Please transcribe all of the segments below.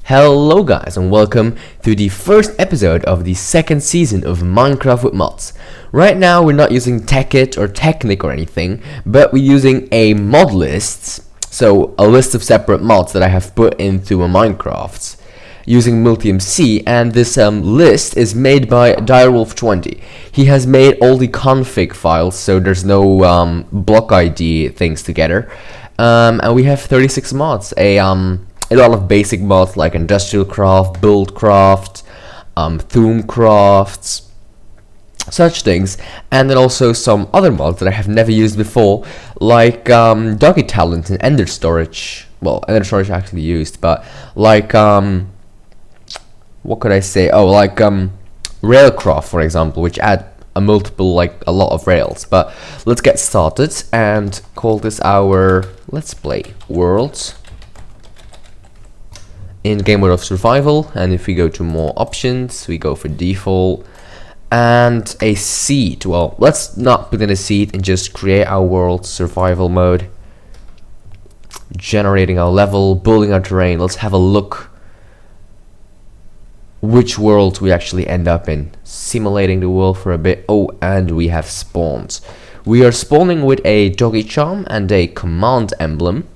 Hello guys and welcome to the first episode of the second season of Minecraft with mods. Right now we're not using Tekkit or Technic or anything, but we're using a mod list, so a list of separate mods that I have put into a Minecraft using MultiMC, and this list is made by Direwolf20. He has made all the config files, so there's no block ID things together, and we have 36 mods, a lot of basic mods like industrial craft, build craft, theme crafts, such things, and then also some other mods that I have never used before, like doggy talent and ender storage. Well, ender storage I actually used, but like what could I say? Oh, like railcraft, for example, which add a lot of rails. But let's get started and call this our let's play world in game mode of survival. And if we go to more options, we go for default and a seed. Well, let's not put in a seed and just create our world survival mode, generating our level, building our terrain. Let's have a look which world we actually end up in, simulating the world for a bit. Oh, and we have spawns. We are spawning with a doggy charm and a command emblem,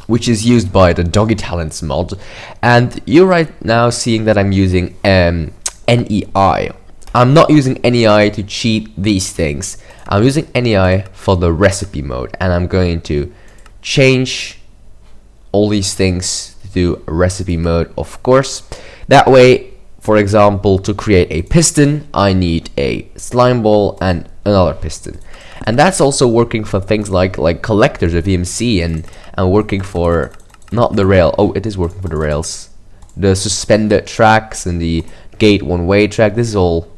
which is used by the doggy talents mod. And you're right now seeing that I'm using NEI. I'm not using NEI to cheat these things. I'm using NEI for the recipe mode, and I'm going to change all these things to recipe mode, of course. That way, for example, to create a piston, I need a slime ball and another piston. And that's also working for things like collectors of EMC and working for not the rail. Oh, it is working for the rails, the suspended tracks and the gate one-way track. This is all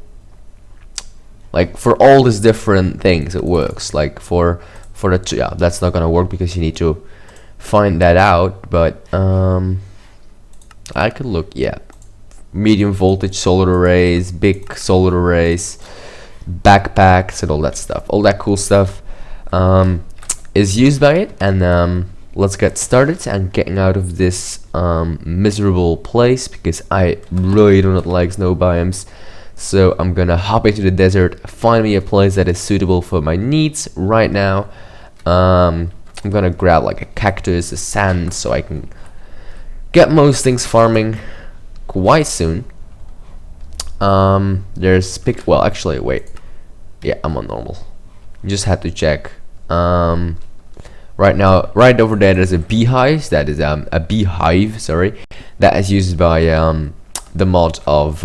like for all these different things it works. Like for the yeah, that's not gonna work because you need to find that out. But I could look, yeah, medium voltage solar arrays, big solar arrays, backpacks and all that stuff, all that cool stuff is used by it. And let's get started and getting out of this miserable place, because I really do not like snow biomes. So I'm gonna hop into the desert, find me a place that is suitable for my needs right now. I'm gonna grab like a cactus, a sand, so I can get most things farming quite soon. There's well, actually, wait. Yeah, I'm on normal. Just had to check. Right now, right over there, there's a beehive. That is a beehive. Sorry, that is used by the mod of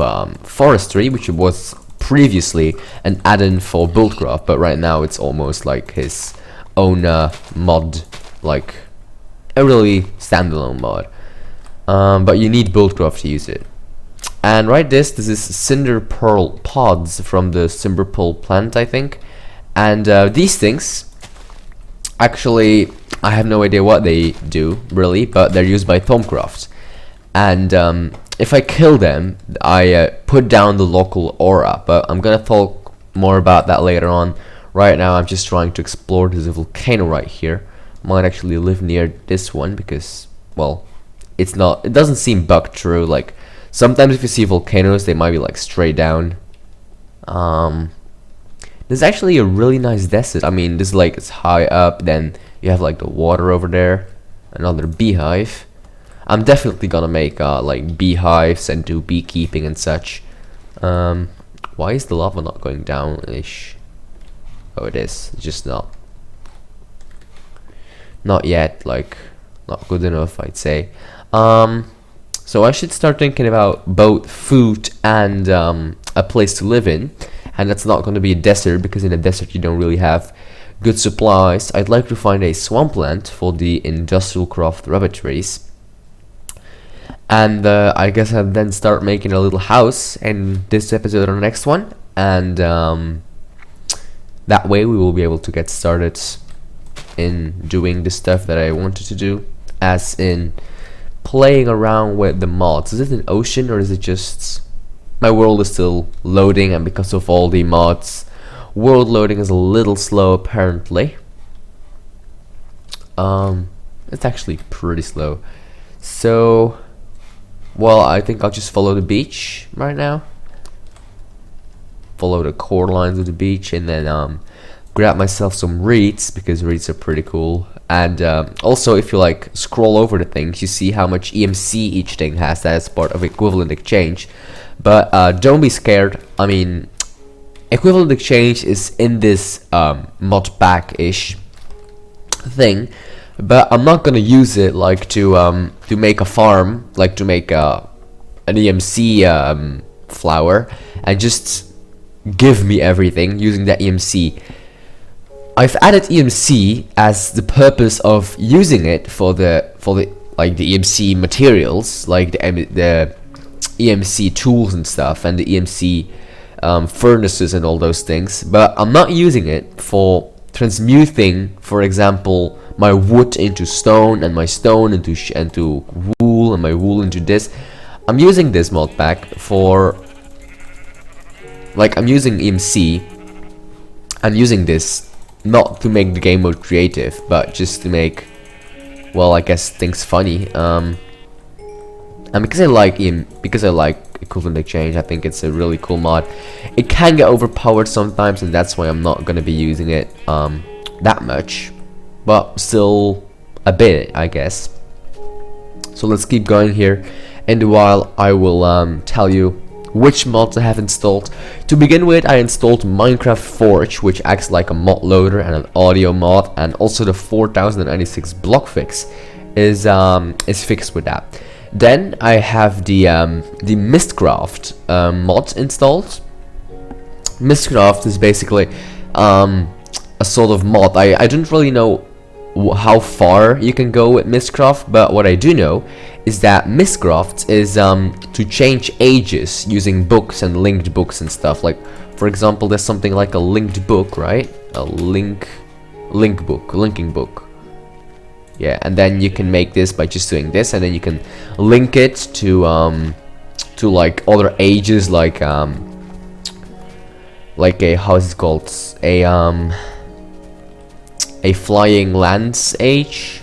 forestry, which was previously an add-in for buildcraft, but right now it's almost like his own mod, like a really standalone mod. But you need buildcraft to use it. And this is cinder pearl pods from the cinder pearl plant, I think. And these things, actually, I have no idea what they do really, but they're used by Thaumcraft. And if I kill them, I put down the local aura. But I'm gonna talk more about that later on. Right now, I'm just trying to explore this volcano right here. Might actually live near this one because, well, it doesn't seem bugged through. Like sometimes if you see volcanoes, they might be like straight down. There's actually a really nice desert. I mean, this lake is high up, then you have like the water over there, another beehive. I'm definitely gonna make like beehives and do beekeeping and such. Why is the lava not going down-ish? Oh, it is. It's just not yet, like not good enough, I'd say. So I should start thinking about both food and a place to live in, and that's not going to be a desert, because in a desert you don't really have good supplies. I'd like to find a swampland for the industrial craft rabbitries, and I guess I'll then start making a little house in this episode or the next one, and that way we will be able to get started in doing the stuff that I wanted to do, as in playing around with the mods. Is it an ocean or is it just my world is still loading, and because of all the mods, world loading is a little slow apparently. It's actually pretty slow. So well, I think I'll just follow the beach right now. Follow the core lines of the beach, and then grab myself some reeds, because reeds are pretty cool. And also, if you like scroll over the things, you see how much EMC each thing has. That is part of equivalent exchange. But don't be scared. I mean, equivalent exchange is in this mod pack-ish thing, but I'm not gonna use it like to make a farm, like to make an EMC flower, and just give me everything using that EMC. I've added EMC as the purpose of using it for the like the EMC materials, like the EMC tools and stuff, and the EMC furnaces and all those things. But I'm not using it for transmuting, for example, my wood into stone, and my stone into wool, and my wool into this. I'm using this mod pack for, like, I'm using EMC and using this not to make the game mode creative, but just to make, well, I guess things funny. And because I like equivalent exchange, I think it's a really cool mod. It can get overpowered sometimes, and that's why I'm not gonna be using it that much, but still a bit, I guess. So let's keep going here, and while I will tell you which mods I have installed. To begin with, I installed Minecraft Forge, which acts like a mod loader and an audio mod, and also the 4096 block fix is fixed with that. Then I have the Mistcraft mod installed. Mistcraft is basically a sort of mod. I don't really know how far you can go with Mistcraft, but what I do know is that Mistcraft is to change ages using books and linked books and stuff. Like, for example, there's something like a linked book, right? A linking book. Yeah, and then you can make this by just doing this, and then you can link it to like other ages, like a, how is it called, a flying lands age.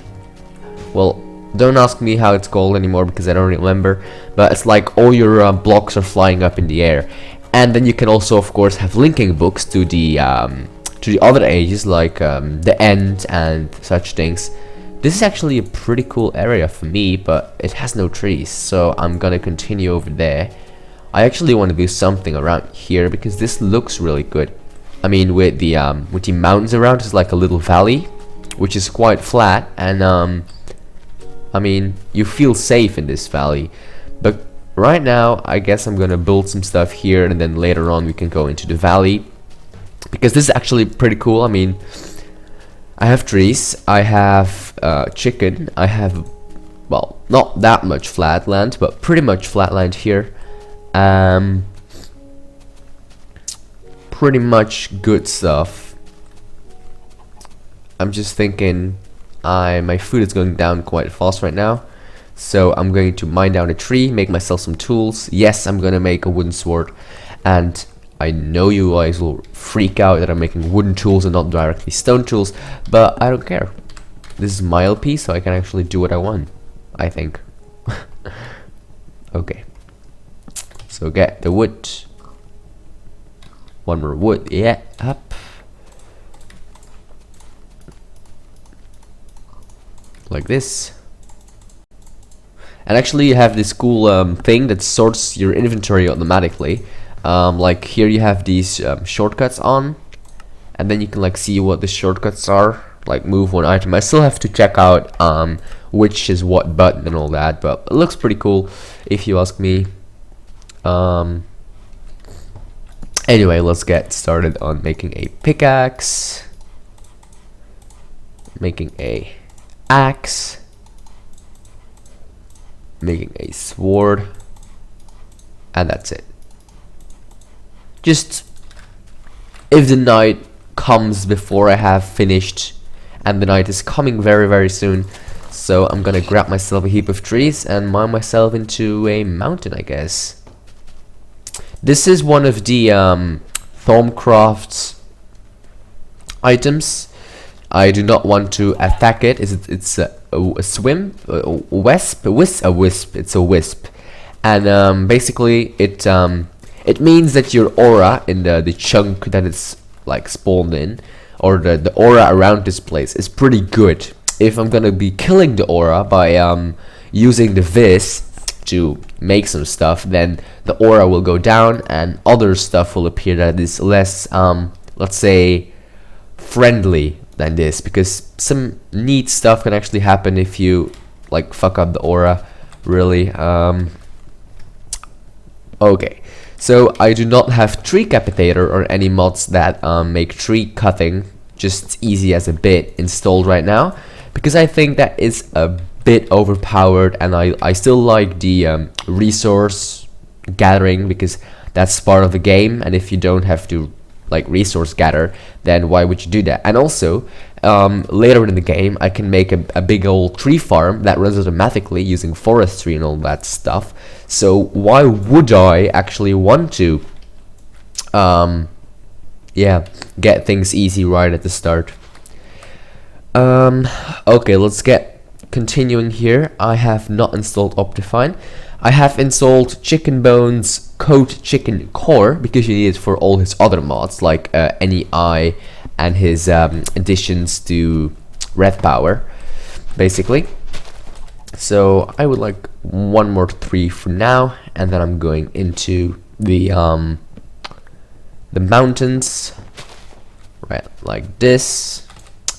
Well, don't ask me how it's called anymore because I don't remember, but it's like all your blocks are flying up in the air. And then you can also, of course, have linking books to the other ages, like the end and such things. This is actually a pretty cool area for me, but it has no trees, so I'm gonna continue over there. I actually want to do something around here because this looks really good. I mean, with the mountains around, it's like a little valley, which is quite flat, and I mean, you feel safe in this valley. But right now, I guess I'm gonna build some stuff here, and then later on we can go into the valley, because this is actually pretty cool. I mean, I have trees, I have chicken, I have, well, not that much flat land, but pretty much flat land here. Pretty much good stuff. I'm just thinking, my food is going down quite fast right now, so I'm going to mine down a tree, make myself some tools. Yes, I'm gonna make a wooden sword, and I know you guys will freak out that I'm making wooden tools and not directly stone tools, but I don't care. This is my LP, so I can actually do what I want, I think. Okay, so get the wood. One more wood, yeah, up. Like this. And actually you have this cool thing that sorts your inventory automatically. Like here you have these shortcuts on, and then you can like see what the shortcuts are, like move one item. I still have to check out which is what button and all that, but it looks pretty cool if you ask me. Anyway, let's get started on making a pickaxe, making a axe, making a sword, and that's it. Just if the night comes before I have finished, and the night is coming very very soon, so I'm gonna grab myself a heap of trees and mine myself into a mountain, I guess. This is one of the Thaumcraft's items. I do not want to attack it. It's a wisp. It's a wisp. It's a wisp, and basically it means that your aura in the chunk that it's like spawned in, or the aura around this place, is pretty good. If I'm gonna be killing the aura by using the vis to make some stuff, then the aura will go down and other stuff will appear that is less let's say friendly than this, because some neat stuff can actually happen if you like fuck up the aura really. Okay, so I do not have tree capitator or any mods that make tree cutting just easy as a bit installed right now, because I think that is a bit overpowered, and I still like the resource gathering, because that's part of the game, and if you don't have to like resource gather, then why would you do that? And also later in the game I can make a big old tree farm that runs automatically using forestry and all that stuff, so why would I actually want to yeah, get things easy right at the start? Okay, let's get continuing here. I have not installed Optifine. I have installed Chicken Bones Code Chicken Core because you need it for all his other mods like NEI and his additions to Red Power, basically. So I would like one more 3 for now, and then I'm going into the mountains, right, like this.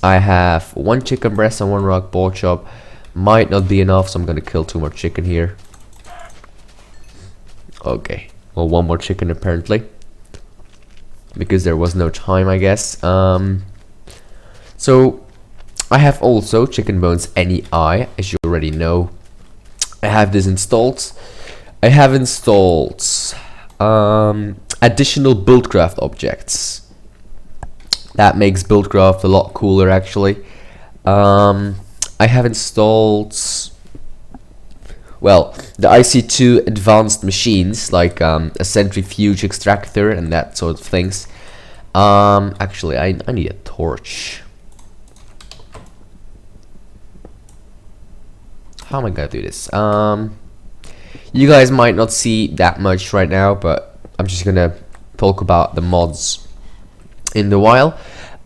I have 1 chicken breast and 1 rock pork chop. Might not be enough, so I'm gonna kill 2 more chicken here. Okay, well, 1 more chicken apparently, because there was no time, I guess. So I have also Chicken Bones NEI, as you already know. I have this installed. I have installed additional buildcraft objects. That makes buildcraft a lot cooler, actually. I have installed, well, the IC2 advanced machines, like a centrifuge extractor and that sort of things. Actually, I need a torch. How am I gonna do this? You guys might not see that much right now, but I'm just gonna talk about the mods in the while.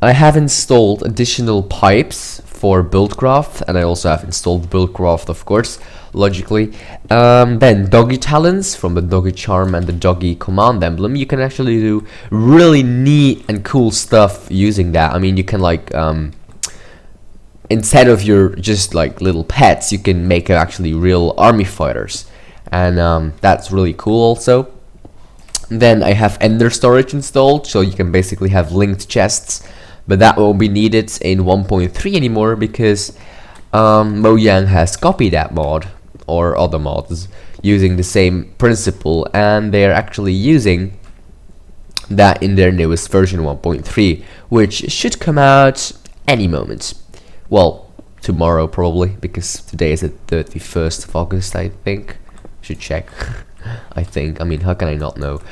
I have installed additional pipes for Buildcraft, and I also have installed Buildcraft, of course, logically. Then Doggy Talons from the Doggy Charm and the Doggy Command Emblem. You can actually do really neat and cool stuff using that. I mean, you can like instead of your just like little pets, you can make actually real army fighters, and that's really cool also. Then I have Ender Storage installed, so you can basically have linked chests, but that won't be needed in 1.3 anymore because Mojang has copied that mod, or other mods, using the same principle, and they're actually using that in their newest version 1.3, which should come out any moment. Well, tomorrow probably, because today is the 31st of August, I think. Should check. I think. I mean, how can I not know?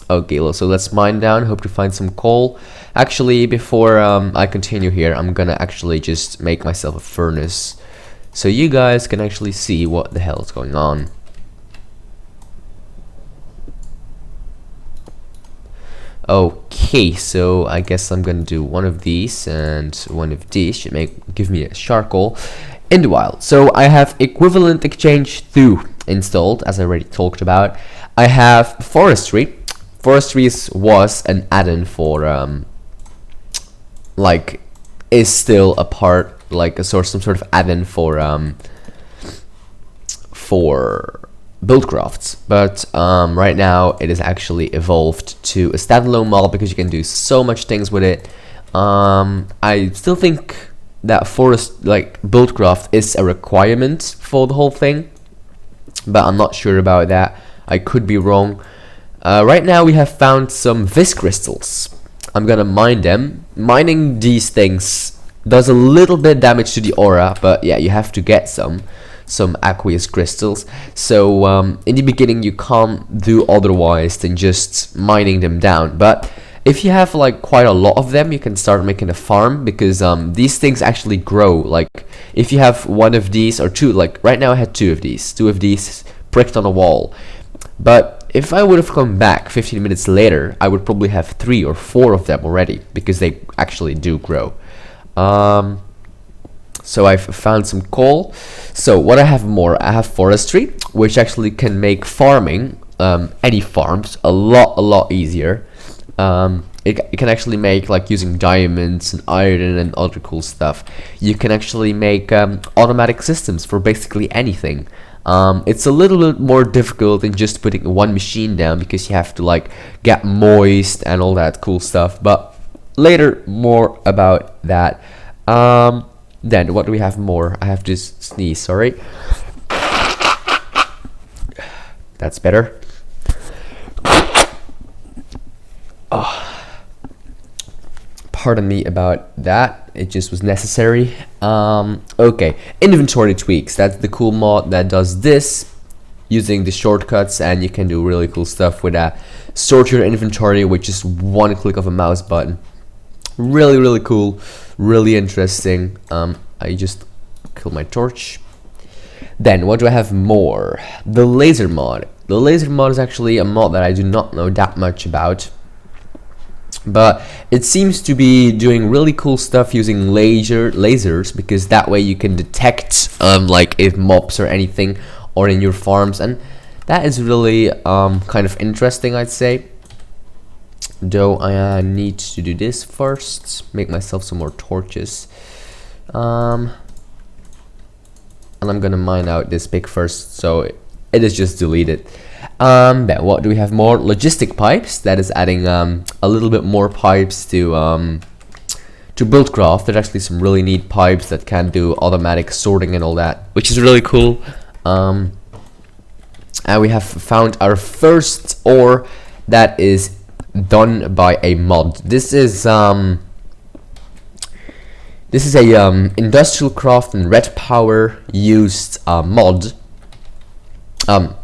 Okay, well, so let's mine down. Hope to find some coal. Actually, before I continue here, I'm gonna actually just make myself a furnace, so you guys can actually see what the hell is going on. Okay, so I guess I'm gonna do one of these, and one of these should give me a charcoal in the wild. So I have equivalent exchange 2 installed, as I already talked about. I have forestry. Forestry was an add-in for like is still a part, like a source, some sort of add-in for Buildcrafts, but right now it is actually evolved to a standalone mod because you can do so much things with it. I still think that Buildcraft is a requirement for the whole thing, but I'm not sure about that. I could be wrong. Right now we have found some Vis crystals. I'm gonna mine them. Mining these things does a little bit damage to the aura, but yeah, you have to get some aqueous crystals. So in the beginning you can't do otherwise than just mining them down, but if you have like quite a lot of them, you can start making a farm, because these things actually grow. Like if you have one of these or two, like right now I had two of these pricked on a wall. But if I would have come back 15 minutes later, I would probably have 3 or 4 of them already, because they actually do grow. So I've found some coal. So what I have more, I have forestry, which actually can make farming, any farms, a lot easier. It can actually make, like using diamonds and iron and other cool stuff, you can actually make automatic systems for basically anything. It's a little bit more difficult than just putting one machine down, because you have to like get moist and all that cool stuff, but later more about that. Then what do we have more? I have to sneeze, sorry. That's better. Pardon me about that, it just was necessary. Okay, inventory tweaks, that's the cool mod that does this using the shortcuts, and you can do really cool stuff with that. Sort your inventory with just one click of a mouse button. Really cool, really interesting. I just killed my torch. Then what do I have more? The laser mod. The laser mod is actually a mod that I do not know that much about, but it seems to be doing really cool stuff using lasers, because that way you can detect like if mobs or anything or in your farms, and that is really kind of interesting, I'd say. Though I need to do this first, make myself some more torches, and I'm gonna mine out this pig first, so it is just deleted. Then what do we have more? Logistic pipes, that is adding a little bit more pipes to Buildcraft. There's actually some really neat pipes that can do automatic sorting and all that, which is really cool. And we have found our first ore that is done by a mod. This is a industrial craft and red power used mod,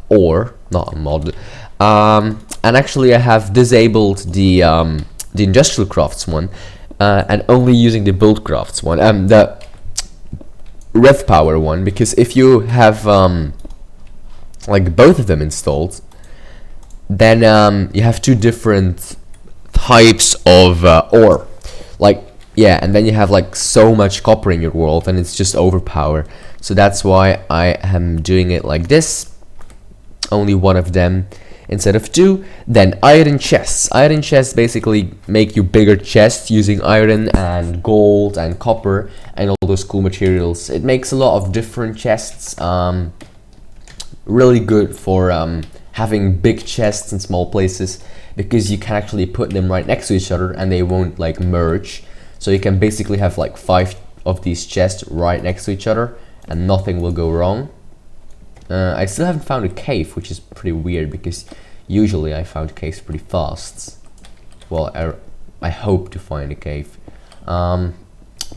or not a mod. And actually I have disabled the industrial crafts one, and only using the build crafts one, the rev power one, because if you have like both of them installed, then you have two different types of ore, like, yeah, and then you have like so much copper in your world, and it's just overpower. So that's why I am doing it like this, only one of them instead of two. Then iron chests. Iron chests basically make you bigger chests using iron and gold and copper and all those cool materials. It makes a lot of different chests, really good for having big chests in small places, because you can actually put them right next to each other and they won't like merge. So you can basically have like 5 of these chests right next to each other and nothing will go wrong. I still haven't found a cave, which is pretty weird, because usually I found caves pretty fast. Well, I hope to find a cave, but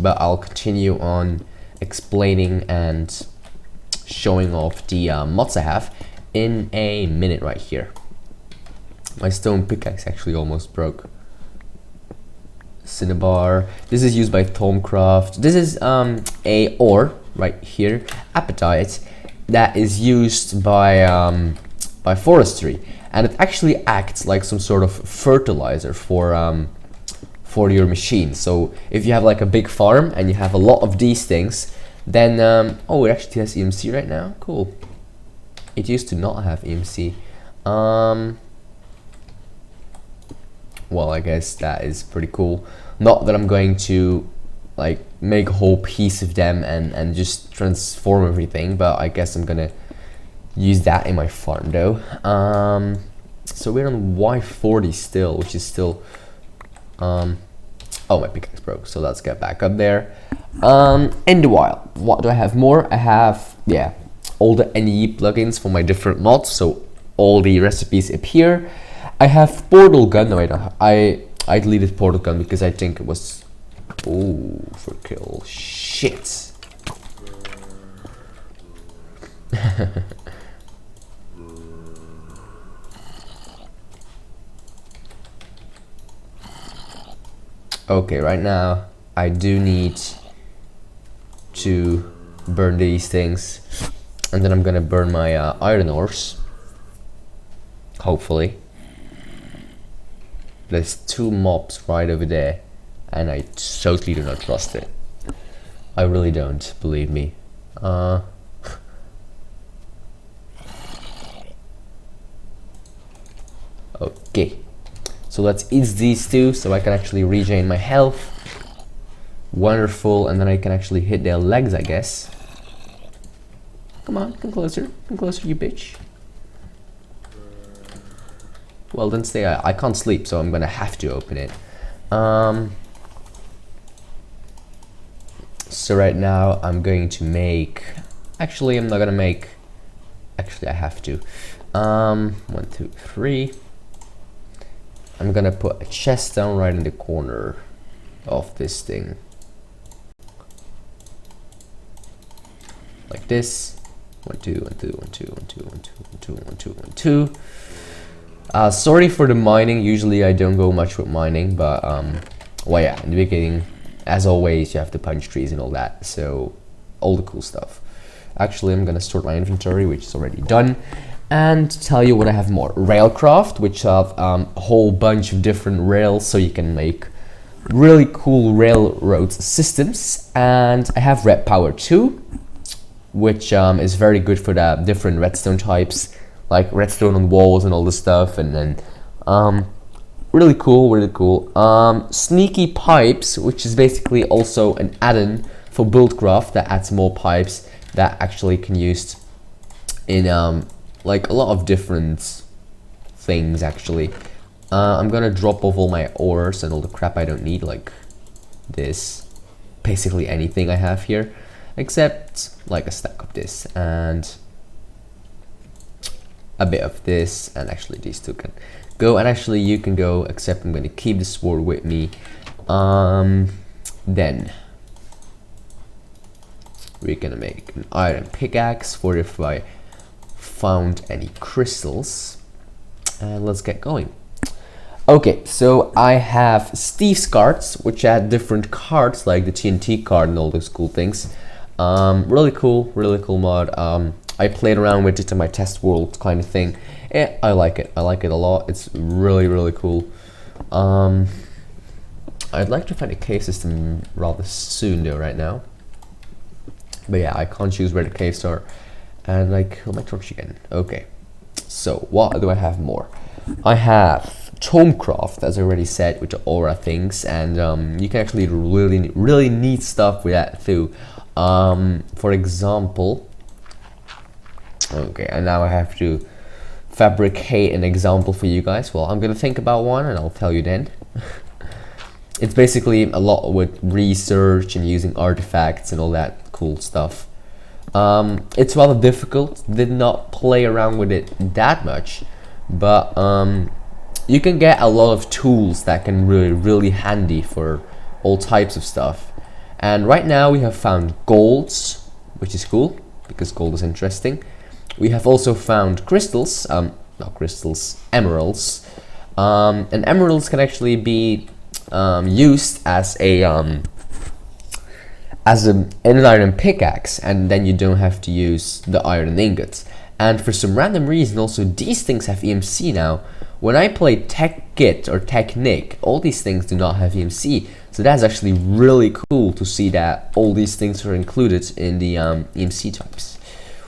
I'll continue on explaining and showing off the mods I have in a minute right here. My stone pickaxe actually almost broke. Cinnabar. This is used by Tomcraft. This is a ore right here, apatite, that is used by forestry, and it actually acts like some sort of fertilizer for your machine. So if you have like a big farm and you have a lot of these things, then oh, it actually has EMC right now. Cool. It used to not have EMC. Well, I guess that is pretty cool. Not that I'm going to like make a whole piece of them and just transform everything, but I guess I'm gonna use that in my farm though. So we're on Y40 still, which is still oh, my pickaxe broke, so let's get back up there. In the wild, what do I have more? I have, yeah, all the NE plugins for my different mods, so all the recipes appear. I have portal gun. No, I deleted portal gun because I think it was overkill. Shit. Okay, right now I do need to burn these things, and then I'm gonna burn my iron ores, hopefully. There's 2 mobs right over there, and I totally do not trust it. I really don't, believe me. Okay, so let's eat these 2 so I can actually regain my health. Wonderful, and then I can actually hit their legs, I guess. Come on, come closer, you bitch. Well, then stay. I can't sleep, so I'm gonna have to open it. So right now I'm going to make. Actually, I'm not gonna make. Actually, I have to. 1, 2, 3. I'm gonna put a chest down right in the corner of this thing, like this. 1, 2, 1, 2, 1, 2, 1, 2, 1, 2, 1, 2, 1, 2, 1, 2. Sorry for the mining. Usually I don't go much with mining, but well, yeah, in the beginning, as always, you have to punch trees and all that, so all the cool stuff. Actually, I'm gonna sort my inventory, which is already done, and tell you what I have more. Railcraft, which have a whole bunch of different rails, so you can make really cool railroad systems. And I have red power too, which is very good for the different redstone types, like redstone on walls and all this stuff. And then really cool. Sneaky pipes, which is basically also an add-on for buildcraft that adds more pipes that actually can use in like a lot of different things actually. I'm gonna drop off all my ores and all the crap I don't need, like this, basically anything I have here, except like a stack of this and a bit of this, and actually these 2 can go, and actually you can go, except I'm gonna keep the sword with me. Then we're gonna make an iron pickaxe for if I found any crystals, and let's get going. Okay, so I have Steve's cards, which add different cards like the TNT card and all those cool things. Really cool mod. I played around with it in my test world kind of thing. Yeah, I like it a lot. It's really cool. I'd like to find a cave system rather soon though right now, but yeah, I can't choose where the caves are, and I kill my torch again. Okay, so what do I have more? I have Tomecraft, as I already said, with the aura things, and you can actually really neat stuff with that too. For example, okay, and now I have to fabricate an example for you guys. Well, I'm gonna think about one and I'll tell you then. It's basically a lot with research and using artifacts and all that cool stuff. It's rather difficult, did not play around with it that much, but you can get a lot of tools that can really handy for all types of stuff. And right now we have found golds, which is cool because gold is interesting. We have also found crystals, not crystals, emeralds. And emeralds can actually be used as an iron pickaxe, and then you don't have to use the iron ingots. And for some random reason also these things have EMC now. When I play TechGit or TechNick, all these things do not have EMC. So that's actually really cool to see that all these things are included in the EMC types.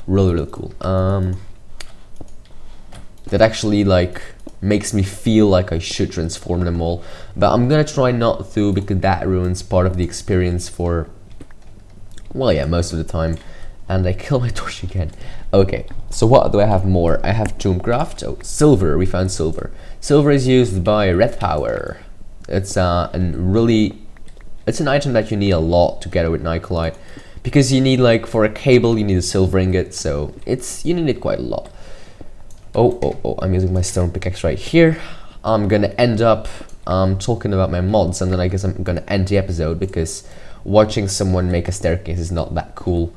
Really cool. That actually like makes me feel like I should transform them all, but I'm gonna try not to, because that ruins part of the experience for, well, yeah, most of the time. And I kill my torch again. Okay, so what do I have more? I have Tomecraft. Oh, silver. We found silver. Silver is used by red power. It's an item that you need a lot together with Nikolite, because you need, like, for a cable you need a silver ingot, so you need it quite a lot. Oh, I'm using my stone pickaxe right here. I'm gonna end up talking about my mods, and then I guess I'm gonna end the episode, because watching someone make a staircase is not that cool.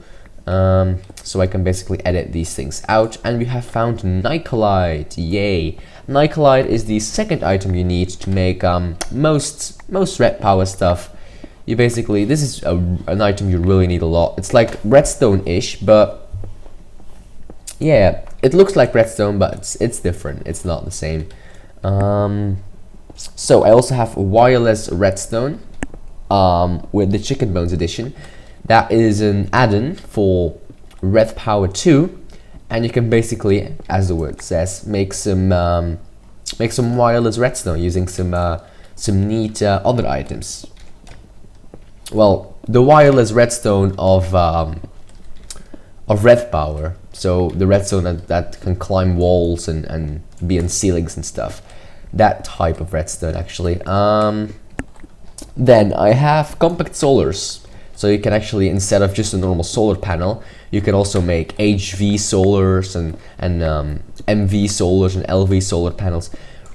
So I can basically edit these things out, and we have found Nicolite. Yay! Nicolite is the second item you need to make most red power stuff. You basically, this is an item you really need a lot. It's like redstone-ish, but yeah, it looks like redstone, but it's different. It's not the same. So I also have wireless redstone with the chicken bones edition. That is an add-on for red power 2, and you can basically, as the word says, make some wireless redstone using some neat other items. Well, the wireless redstone of red power, so the redstone that can climb walls and be in ceilings and stuff. That type of redstone, actually. Then I have compact solars. So you can actually, instead of just a normal solar panel, you can also make HV solars and MV solars and LV solar panels.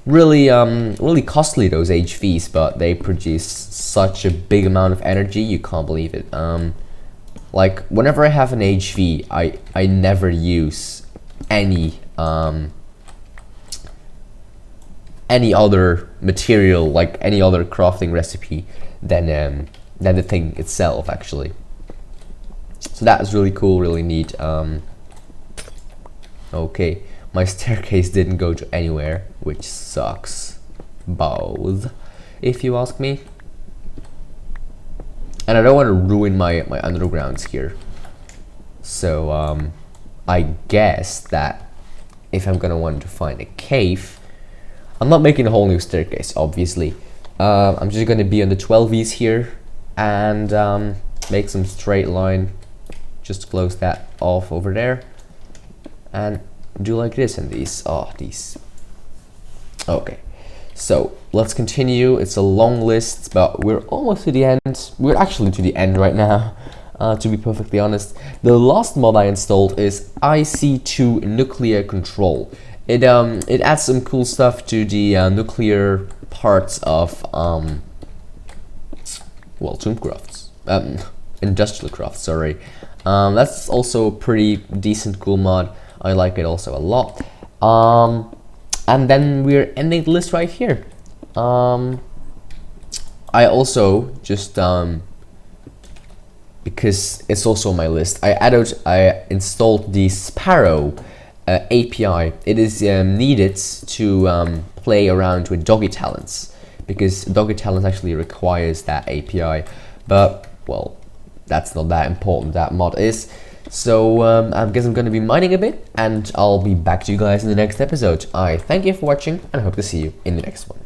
Really, really costly, those HVs, but they produce such a big amount of energy, you can't believe it. Like, whenever I have an HV, I never use any other material, like any other crafting recipe than the thing itself, actually. So that is really cool, really neat. Okay, my staircase didn't go to anywhere, which sucks both, if you ask me. And I don't want to ruin my undergrounds here. So I guess that if I'm gonna want to find a cave, I'm not making a whole new staircase, obviously. I'm just gonna be on the 12Vs here and make some straight line. Just close that off over there and do like this and these. Oh, these. Okay, so let's continue. It's a long list, but we're almost to the end. We're actually to the end right now, to be perfectly honest. The last mod I installed is IC2 Nuclear Control. It adds some cool stuff to the nuclear parts of well, Tombcrafts, Industrial Crafts, sorry. That's also a pretty decent cool mod. I like it also a lot. And then we're ending the list right here. I also just because it's also on my list, I installed the Sparrow API. It is needed to play around with Doggy Talents, because Doggy Talents actually requires that API, but well, that's not that important, that mod is. So I guess I'm going to be mining a bit, and I'll be back to you guys in the next episode. I thank you for watching, and I hope to see you in the next one.